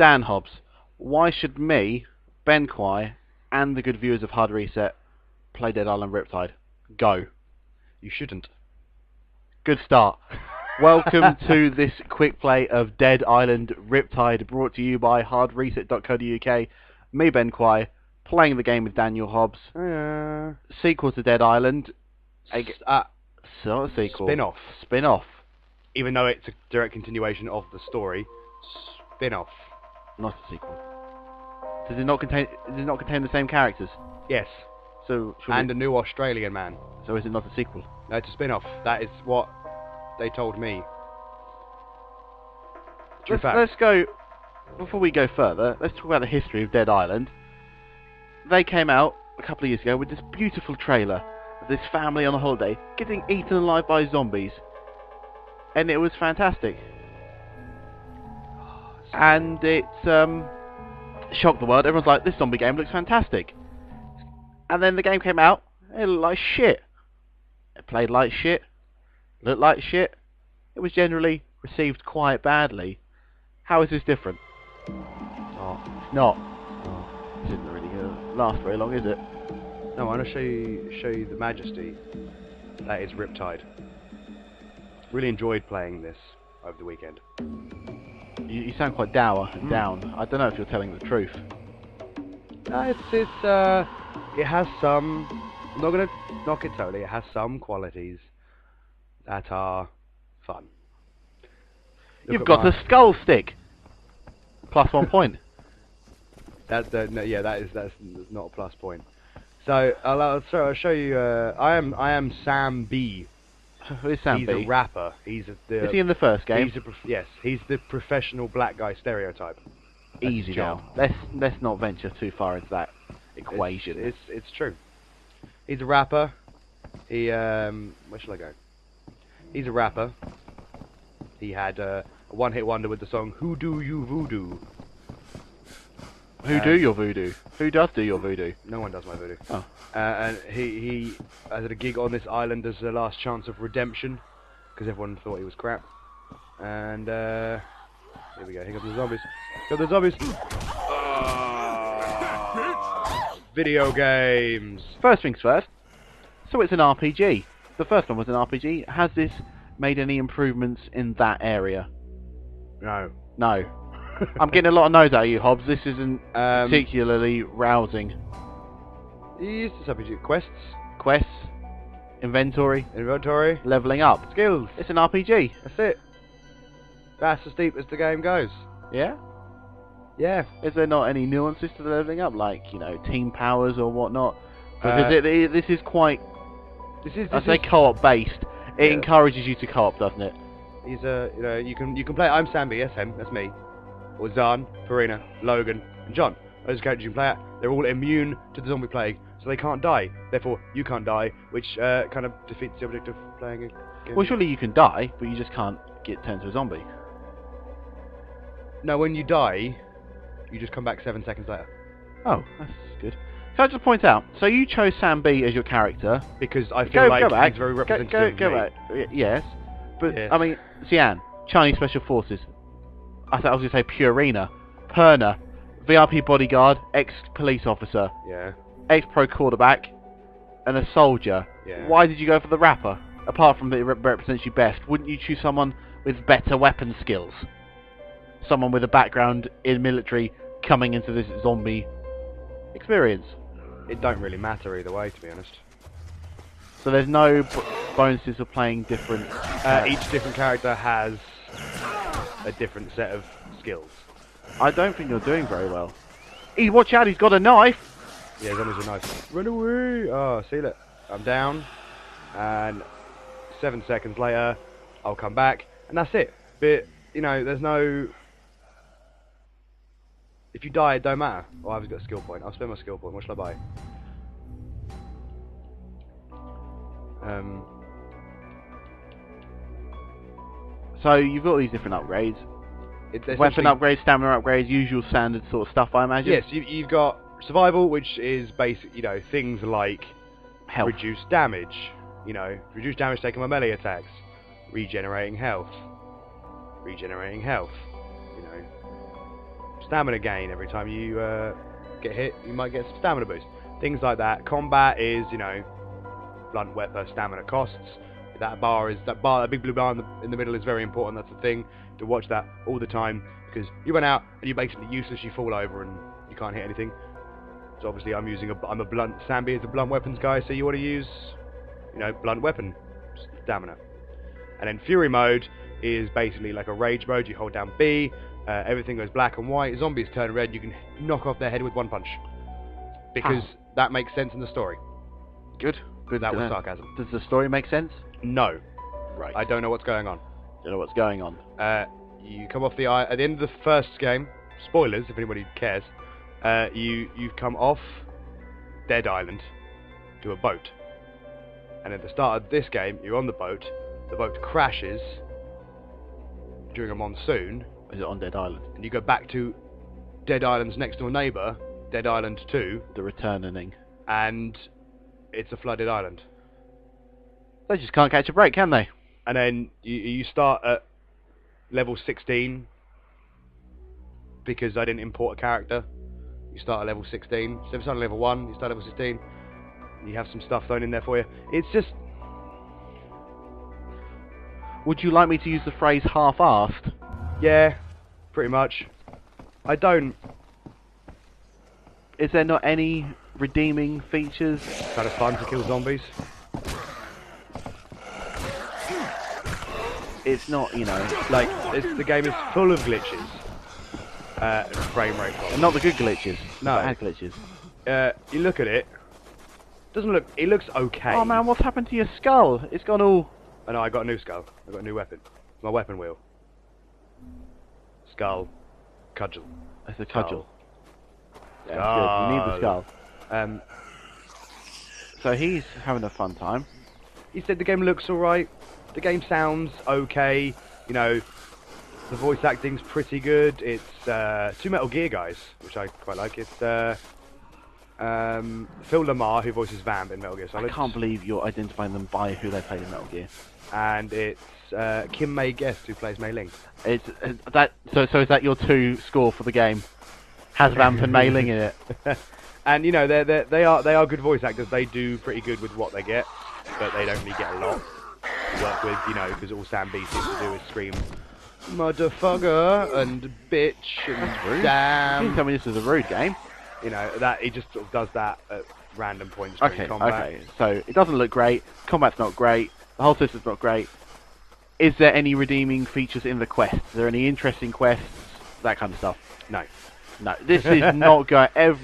Dan Hobbs, why should me, Ben Quai, and the good viewers of Hard Reset play Dead Island Riptide? Go. You shouldn't. Good start. Welcome to this quick play of Dead Island Riptide, brought to you by hardreset.co.uk. Me, Ben Quai, playing the game with Daniel Hobbs. Sequel to Dead Island. Not a sequel. Spin-off. Spin-off. Even though it's a direct continuation of the story, spin-off. Not a sequel. Does it not contain the same characters? Yes. So and a new Australian man. So is it not a sequel? No, it's a spin-off. That is what they told me. Let's go. Before we go further, let's talk about the history of Dead Island. They came out a couple of years ago with this beautiful trailer of this family on a holiday getting eaten alive by zombies, and it was fantastic. And it shocked the world. Everyone's like, this zombie game looks fantastic. And then the game came out, it looked like shit. It played like shit, looked like shit. It was generally received quite badly. How is this different? It's not. This isn't really going to last very long, is it? No, I want to show you the majesty that is Riptide. Really enjoyed playing this over the weekend. You sound quite dour and down. I don't know if you're telling the truth. It has some. I'm not gonna knock it totally. It has some qualities that are fun. You've got a skull stick. Plus 1 point. That's not a plus point. So I'll show you. I am Sam B. Who is Sam B? He's a rapper. Is he in the first game? Yes, he's the professional black guy stereotype. That's Easy now. Let's not venture too far into that equation. It's true. He's a rapper. Where shall I go? He's a rapper. He had a one-hit wonder with the song "Who Do You Voodoo." Who do your voodoo? Who does do your voodoo? No one does my voodoo. Oh. And he had a gig on this island as the last chance of redemption, because everyone thought he was crap. And here we go. Here come the zombies. Got the zombies. Video games. First things first. So it's an RPG. The first one was an RPG. Has this made any improvements in that area? No. No. I'm getting a lot of no's out of you, Hobbs. This isn't particularly rousing. Yes, it's RPG. Quests. Quests. Inventory. Leveling up. Skills. It's an RPG. That's it. That's as deep as the game goes. Yeah? Yeah. Is there not any nuances to the leveling up, like, you know, team powers or whatnot? Because this is quite... I say co-op based. It encourages you to co-op, doesn't it? He's you can play. I'm Samby. Yes, him. That's me. Or Zahn, Farina, Logan, and John. Those characters you can play at, they're all immune to the zombie plague, so they can't die. Therefore, you can't die, which kind of defeats the object of playing a game. Well, surely you can die, but you just can't get turned to a zombie. No, when you die, you just come back 7 seconds later. Oh, that's good. Can I just point out, so you chose Sam B as your character. Because I feel like he's very representative Go back. Yes. But, I mean, Xian, Chinese Special Forces. I was going to say Purina, Perna, VIP bodyguard, ex-police officer, ex-pro quarterback, and a soldier. Yeah. Why did you go for the rapper? Apart from that it represents you best, wouldn't you choose someone with better weapon skills? Someone with a background in military coming into this zombie experience? It don't really matter either way, to be honest. So there's no bonuses for playing different... each different character has a different set of skills. I don't think you're doing very well. Watch out, he's got a knife! Yeah, zombies with a knife. Run away! Oh, see it. I'm down. And 7 seconds later, I'll come back. And that's it. But, you know, there's no... If you die, it don't matter. Oh, I've got a skill point. I'll spend my skill point. What shall I buy? So you've got these different upgrades. Weapon upgrades, stamina upgrades, usual standard sort of stuff, I imagine. Yes, you've got survival, which is basic, you know, things like health. Reduced damage, you know, reduced damage taken by melee attacks, regenerating health, you know, stamina gain every time you get hit. You might get some stamina boost. Things like that. Combat is, you know, blunt weapon, stamina costs. That big blue bar in the middle is very important. That's the thing, to watch that all the time, because you run out and you're basically useless. You fall over and you can't hit anything. So obviously I'm a blunt. Sambi is a blunt weapons guy, so you want to use, you know, blunt weapon stamina. And then Fury mode is basically like a rage mode. You hold down B, everything goes black and white. Zombies turn red. You can knock off their head with one punch, because that makes sense in the story. Good. That was sarcasm. Does the story make sense? No. Right. I don't know what's going on. Don't know what's going on. You come off the at the end of the first game. Spoilers, if anybody cares. You come off Dead Island to a boat, and at the start of this game, you're on the boat. The boat crashes during a monsoon. Is it on Dead Island? And you go back to Dead Island's next door neighbour, Dead Island 2. The returning. And it's a flooded island. They just can't catch a break, can they? And then you start at level 16, because I didn't import a character. You start at level 16. So if you start at level 1, you start at level 16. You have some stuff thrown in there for you. It's just... Would you like me to use the phrase half-assed? Yeah, pretty much. I don't... Is there not any redeeming features? It's kind of fun to kill zombies. It's not, you know... Like, the game is full of glitches. And frame rate problems. And not the good glitches. No. Bad glitches. You look at it. Doesn't look... It looks okay. Oh man, what's happened to your skull? It's gone all... Oh no, I got a new skull. I got a new weapon. My weapon wheel. Skull. Cudgel. It's a cudgel. Yeah, Skull. good. You need the skull. So he's having a fun time. He said the game looks alright. The game sounds okay. You know, the voice acting's pretty good. It's 2 Metal Gear guys, which I quite like. It's Phil Lamar, who voices Vamp in Metal Gear Solid. I can't believe you're identifying them by who they played in Metal Gear. And it's Kim May Guest, who plays Mei Ling. It's that. So is that your 2 score for the game? Has Vamp and Mei Ling in it? And you know, they are good voice actors. They do pretty good with what they get, but they don't really get a lot to work with. You know, because all Sam B seems to do is scream motherfucker and bitch and damn. You didn't tell me this was a rude game. You know, that he just sort of does that at random points during combat. Okay, so it doesn't look great, combat's not great, the whole system's not great. Is there any redeeming features in the quests? Are there any interesting quests? That kind of stuff? No. No, this is not going... No,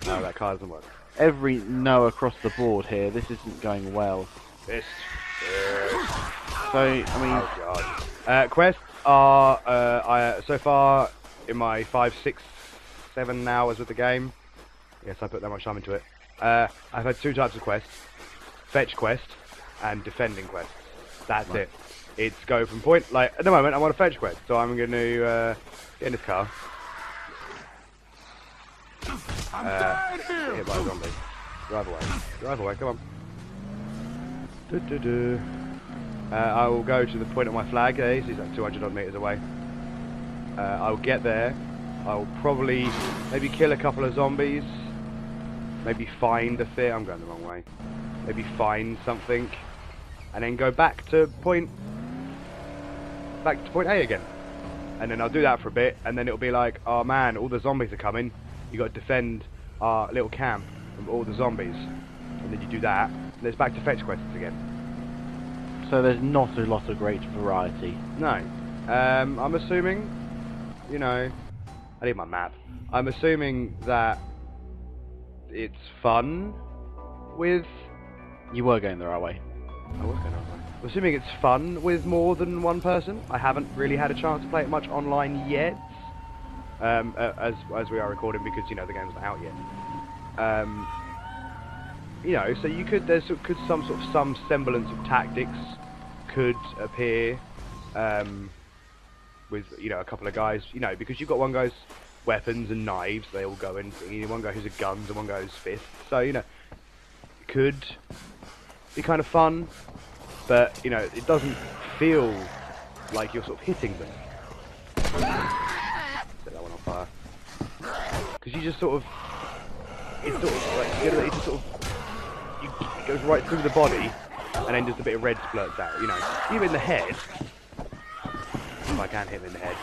that card doesn't work. Every no across the board here, this isn't going well. Fist. So, I mean... Oh god. Quests are, so far, in my 5, 6, 7 hours with the game, yes, I put that much time into it, I've had 2 types of quests. Fetch quest and defending quest. That's it. It's go from point, like, at the moment I'm on a fetch quest, so I'm going to get in this car. I'm dying here. Hit by a zombie. Drive away. Drive away, come on. I will go to the point of my flag. He's like 200 odd meters away. I will get there. I will probably maybe kill a couple of zombies. Maybe find a thing. I'm going the wrong way. Maybe find something, and then go back to point A again. And then I'll do that for a bit, and then it'll be like, oh man, all the zombies are coming. You got to defend our little camp from all the zombies. And then you do that, and it's back to fetch quests again. So there's not a lot of great variety. No. I'm assuming, you know, I need my map. I'm assuming that it's fun with... You were going the right way. I was going the right way. I'm assuming it's fun with more than one person. I haven't really had a chance to play it much online yet. As we are recording, because, you know, the game's not out yet. You know, so you could, some semblance of tactics could appear, with, you know, a couple of guys, you know, because you've got one guy's weapons and knives, they all go in, one guy who's a guns and one guy who's fists, so, you know, it could be kind of fun, but, you know, it doesn't feel like you're sort of hitting them. Set that one on fire. because you just sort of, it's sort of like, it just sort of, it goes right through the body, and then just a bit of red splurts out, you know. Even in the head, if I can hit him in the head.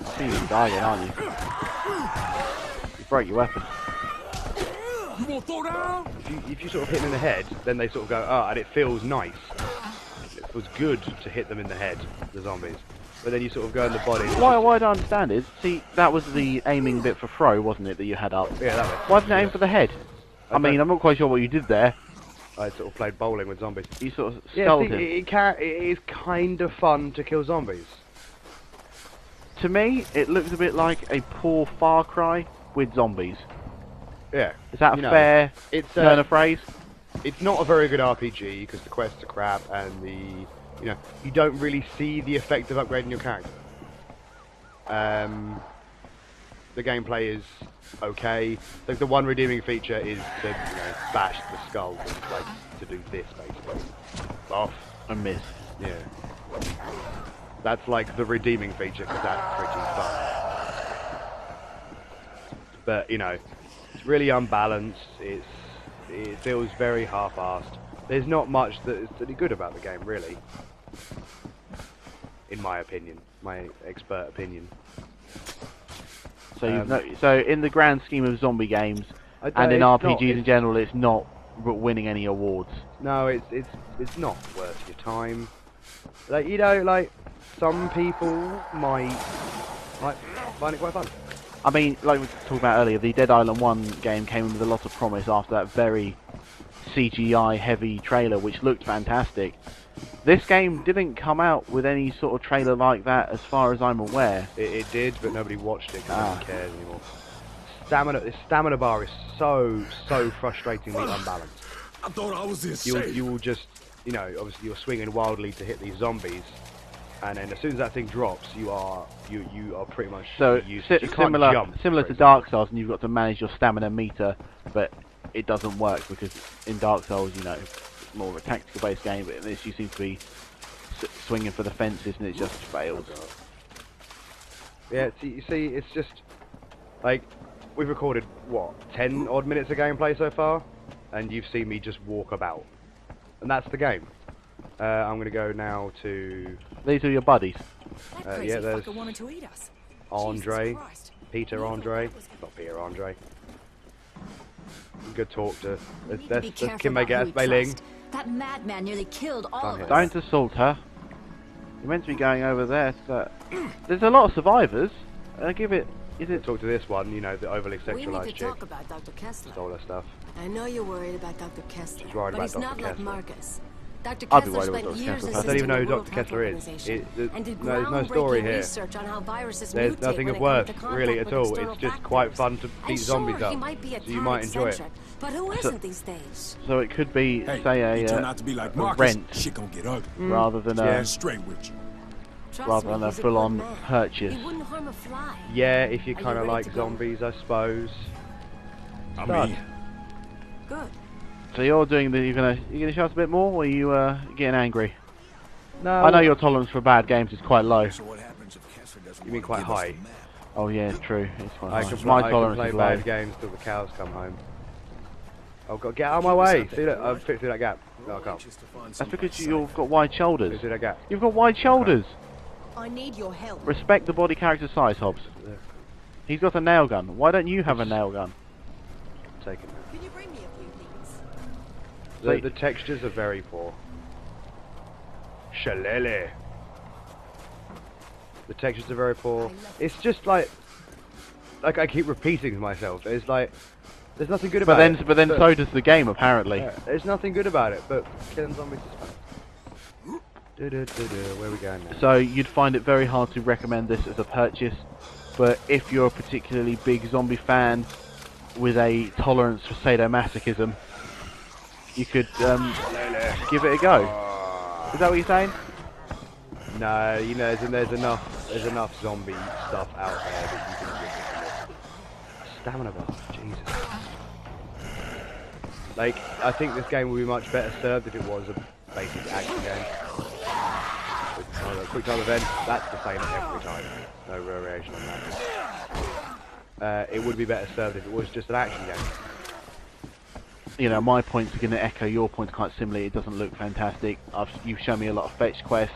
I think you're dying, aren't you? You broke your weapon. You won't throw down? If you sort of hit them in the head, then they sort of go, and it feels nice. It was good to hit them in the head, the zombies. But then you sort of go in the body. What I don't understand is, see, that was the aiming bit for throw, wasn't it, that you had up? Yeah, that way. Why didn't you aim for the head? I mean, I'm not quite sure what you did there. I sort of played bowling with zombies. You sort of Yeah, sculled see, him. it is kind of fun to kill zombies. To me, it looks a bit like a poor Far Cry with zombies. Yeah. Is that a You know, fair it's turn of phrase? It's not a very good RPG because the quests are crap and you don't really see the effect of upgrading your character. The gameplay is okay. Like the one redeeming feature is to bash the skulls and like to do this basically. Off And miss. Yeah. That's like the redeeming feature because that's pretty fun. But it's really unbalanced. It feels very half-assed. There's not much that is really good about the game, really. In my opinion, my expert opinion. So so in the grand scheme of zombie games and in it's RPGs in general, it's not winning any awards. No, it's not worth your time. Like some people might find it quite fun. I mean, like we talked about earlier, the Dead Island 1 game came in with a lot of promise after that very CGI-heavy trailer, which looked fantastic. This game didn't come out with any sort of trailer like that, as far as I'm aware. It did, but nobody watched it because no one cares anymore. This stamina bar is so frustratingly unbalanced. I thought I was insane. You will just, obviously you're swinging wildly to hit these zombies, and then as soon as that thing drops, you are pretty much useless. You can't jump, similar to Dark Souls, and you've got to manage your stamina meter, but it doesn't work because in Dark Souls, it's more of a tactical-based game, but in this you seem to be swinging for the fences, and it just fails. Yeah, you see, it's just like we've recorded what 10 odd minutes of gameplay so far, and you've seen me just walk about, and that's the game. I'm gonna go now to. These are your buddies. Yeah, there's Andre, Peter Andre, not Peter Andre. Good talk to. That's Kim May Ling. That madman nearly killed all of us. Don't assault her. You're meant to be going over there. So there's a lot of survivors. Give it. Is it? Talk to this one. The overly We sexualized need to chick. talk about Dr. Kessler. Stole her stuff. I know you're worried about Dr. Kessler, She's worried but about he's Dr. not like Kessler. Marcus. Dr. I'd be Kessler worried about spent Dr. years Kessler. I don't even know who assisting the Dr. Kessler World is. Health Organization and did There's no story groundbreaking here. research on how viruses There's mutate nothing when of they come worth, into really, contact at all. with It's external just quite fun to factors. beat And zombies sure, up. he might be a So you might enjoy it. eccentric, but who isn't these days? So it could be, Hey, say, you turn out to be like Marcus, rent shit gonna get ugly. rather than a Yeah, straight with you. Trust rather me, than a he's full-on good man. purchase. He wouldn't harm a fly. Yeah, if you Are you kind of ready like to go? zombies, I suppose. I Start. mean, Good. So you're doing the. You're gonna shout a bit more, or are you getting angry? No. I know your tolerance for bad games is quite low. so what happens if Kessler doesn't You mean wanna quite give us high? the map? Oh yeah, it's true. It's quite I high. can, My I tolerance can play is low. bad games till the cows come home. I've got to get out of my way. See, look, I've fit through that gap. No, I can't. Just to find That's somebody because safe. you've got wide shoulders. Fit through that gap. You've got wide shoulders. I need your help. Respect the body character size, Hobbs. Yeah. He's got a nail gun. Why don't you have a nail gun? Take it. Can you bring me a few things? The textures are very poor. Shalele. The textures are very poor. It's just like I keep repeating myself. It's like there's nothing good about it. But then so does the game apparently. Yeah, there's nothing good about it. But killing zombies is fun. Where are we going now? So you'd find it very hard to recommend this as a purchase, but if you're a particularly big zombie fan with a tolerance for sadomasochism, you could give it a go. Is that what you're saying? No, there's enough zombie stuff out there that you can give it a stamina bar. Jesus. Like, I think this game would be much better served if it was a basic action game. With quick time event, that's the same every time. No variation on that. it would be better served if it was just an action game. You know, my points are going to echo your points quite similarly. It doesn't look fantastic. You've shown me a lot of fetch quests.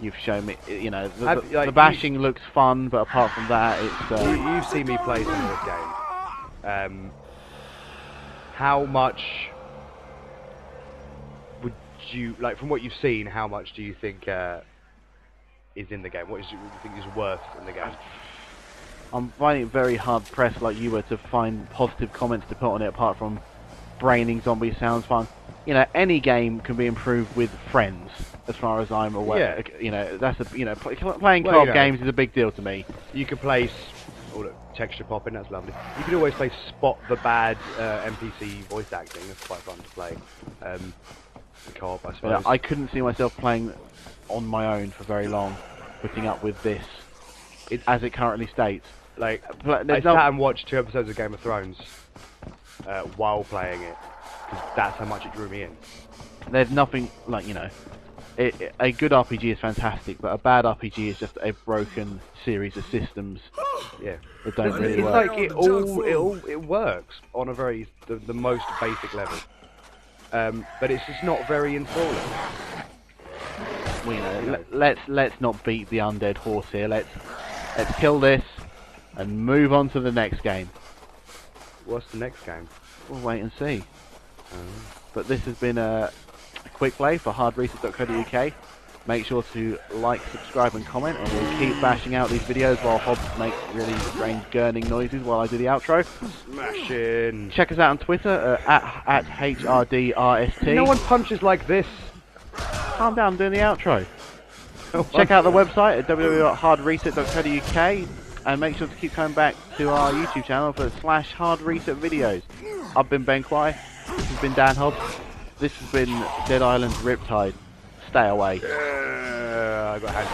You've shown me, you know, the bashing looks fun, but apart from that, it's... You've seen me play some of this game. How much would you, like, from what you've seen, how much do you think is in the game? What do you think is worth in the game? I'm finding it very hard pressed, like you were, to find positive comments to put on it, apart from braining zombies sounds fun. You know, any game can be improved with friends, as far as I'm aware. Yeah. You know, that's a, you know, playing Well, co-op you know, games is a big deal to me. You can play... Oh, look, texture popping, that's lovely. You can always play Spot the Bad NPC voice acting, that's quite fun to play. Co-op, I suppose. I couldn't see myself playing on my own for very long, putting up with this, as it currently states. Like, I sat and watched 2 episodes of Game of Thrones while playing it, because that's how much it drew me in. There's nothing, like, you know, a good RPG is fantastic, but a bad RPG is just a broken series of systems. Yeah, that don't really it's work. like it works on a very the most basic level, but it's just not very enthralling. Well, you know, let's not beat the undead horse here. Let's kill this and move on to the next game. What's the next game? We'll wait and see. But this has been a quick play for hardreset.co.uk. Make sure to like, subscribe and comment, and we'll keep bashing out these videos while Hobbs makes really strange gurning noises while I do the outro. Smashing! Check us out on Twitter at HRDRST. No one punches like this! Calm down, I'm doing the outro. Check out the website at www.hardreset.co.uk and make sure to keep coming back to our YouTube channel for /hardreset videos. I've been Ben Quai, this has been Dan Hobbs, this has been Dead Island Riptide. Stay away. I got hand